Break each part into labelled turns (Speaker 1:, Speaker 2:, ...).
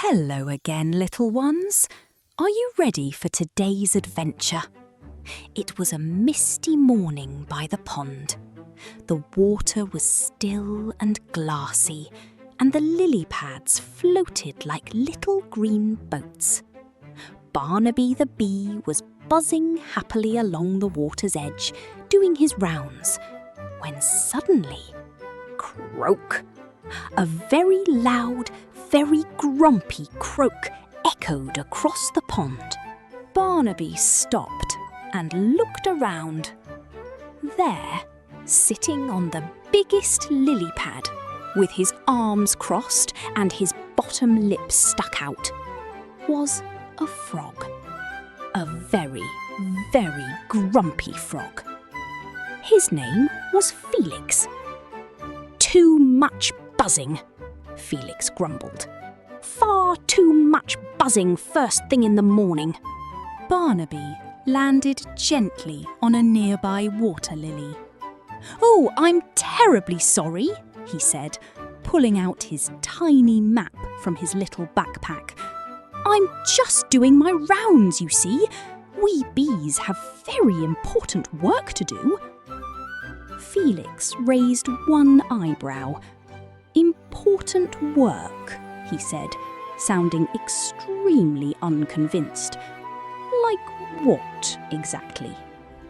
Speaker 1: Hello again, little ones. Are you ready for today's adventure? It was a misty morning by the pond. The water was still and glassy, and the lily pads floated like little green boats. Barnaby the Bee was buzzing happily along the water's edge, doing his rounds, when suddenly, croak! A very loud, very grumpy croak echoed across the pond. Barnaby stopped and looked around. There, sitting on the biggest lily pad, with his arms crossed and his bottom lip stuck out, was a frog. A very, very grumpy frog. His name was Felix. "Too much buzzing," Felix grumbled. "Far too much buzzing first thing in the morning." Barnaby landed gently on a nearby water lily. "Oh, I'm terribly sorry," he said, pulling out his tiny map from his little backpack. "I'm just doing my rounds, you see. We bees have very important work to do." Felix raised one eyebrow. "Important work," he said, sounding extremely unconvinced. "Like what, exactly?"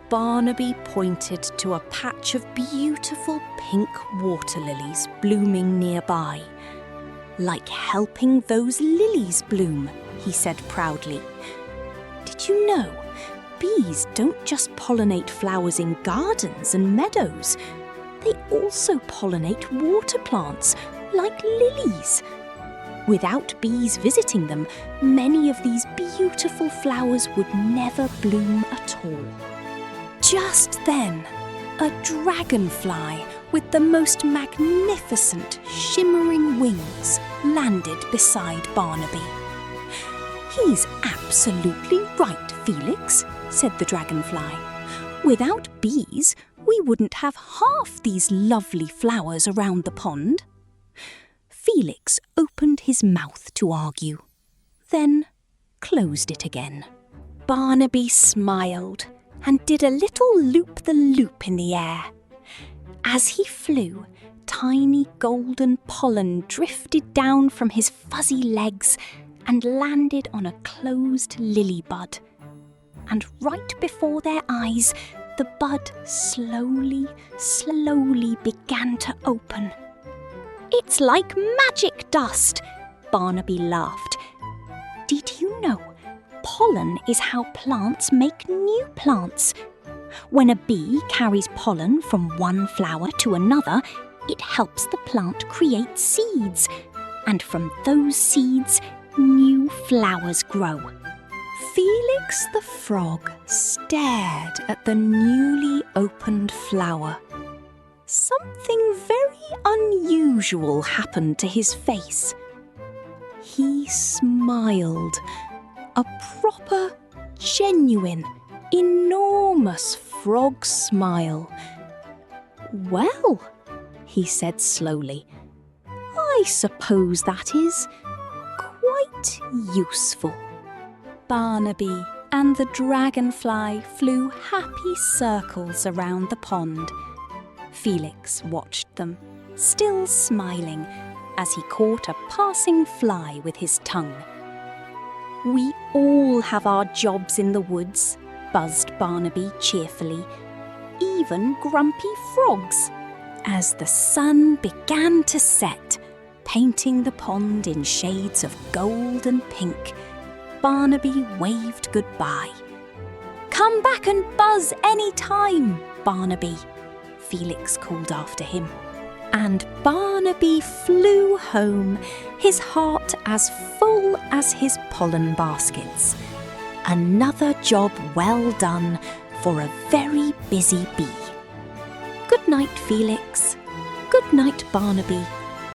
Speaker 1: Barnaby pointed to a patch of beautiful pink water lilies blooming nearby. "Like helping those lilies bloom," he said proudly. "Did you know? Bees don't just pollinate flowers in gardens and meadows. They also pollinate water plants, like lilies. Without bees visiting them, many of these beautiful flowers would never bloom at all." Just then, a dragonfly with the most magnificent shimmering wings landed beside Barnaby. "He's absolutely right, Felix," said the dragonfly. "Without bees, we wouldn't have half these lovely flowers around the pond." Felix opened his mouth to argue, then closed it again. Barnaby smiled and did a little loop-the-loop in the air. As he flew, tiny golden pollen drifted down from his fuzzy legs and landed on a closed lily bud. And right before their eyes, the bud slowly, slowly began to open. "It's like magic dust," Barnaby laughed. "Did you know pollen is how plants make new plants? When a bee carries pollen from one flower to another, it helps the plant create seeds, and from those seeds, new flowers grow." Felix the Frog stared at the newly opened flower. Something very unusual happened to his face. He smiled. A proper, genuine, enormous frog smile. "Well," he said slowly, "I suppose that is quite useful." Barnaby and the dragonfly flew happy circles around the pond. Felix watched them, still smiling, as he caught a passing fly with his tongue. "We all have our jobs in the woods," buzzed Barnaby cheerfully, "even grumpy frogs." As the sun began to set, painting the pond in shades of gold and pink, Barnaby waved goodbye. "Come back and buzz any time, Barnaby," Felix called after him. And Barnaby flew home, his heart as full as his pollen baskets. Another job well done for a very busy bee. Good night, Felix. Good night, Barnaby.